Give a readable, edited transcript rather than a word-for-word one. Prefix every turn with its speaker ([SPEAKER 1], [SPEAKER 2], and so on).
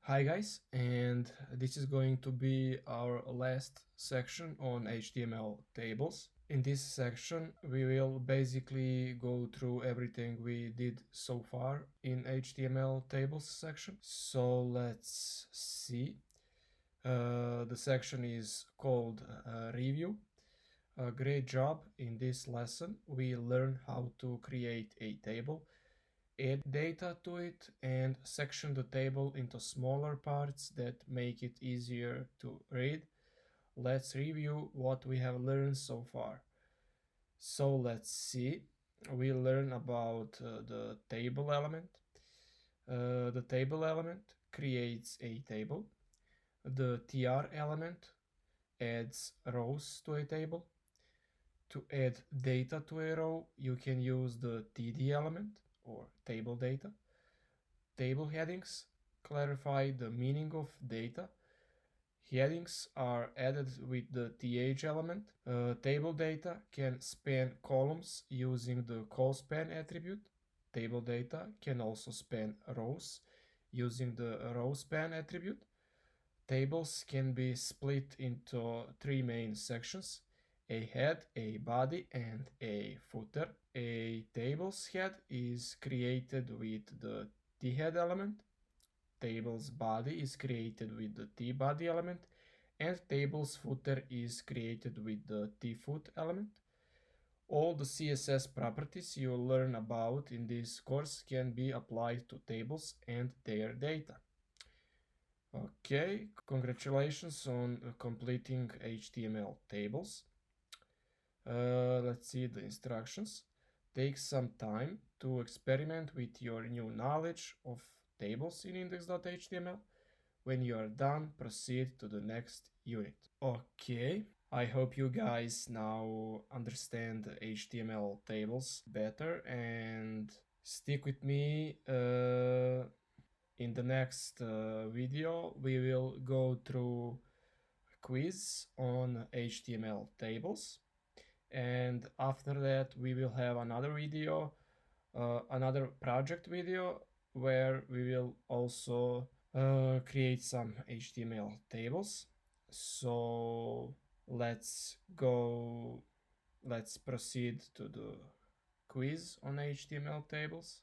[SPEAKER 1] Hi guys, and this is going to be our last section on HTML tables. In this section, we will basically go through everything we did so far in HTML tables section. So let's see. The section is called Review. A great job. In this lesson, we learn how to create a table, add data to it, and section the table into smaller parts that make it easier to read. Let's review what we have learned so far. So let's see. We learn about the table element. The table element creates a table. The tr element adds rows to a table. To add data to a row, you can use the td element or table data. Table headings clarify the meaning of data. Headings are added with the th element. Table data can span columns using the colspan attribute. Table data can also span rows using the rowspan attribute. Tables can be split into three main sections: a head, a body, and a footer. A table's head is created with the t-head element. Table's body is created with the t-body element, and table's footer is created with the t-foot element. All the CSS properties you learn about in this course can be applied to tables and their data. Okay, congratulations on completing HTML tables. Let's see the instructions. Take some time to experiment with your new knowledge of tables in index.html. When you are done, proceed to the next unit. Okay, I hope you guys now understand HTML tables better and stick with me. In the next video, we will go through quiz on HTML tables, and after that we will have another video, another project video, where we will also create some HTML tables. So let's proceed to the quiz on HTML tables.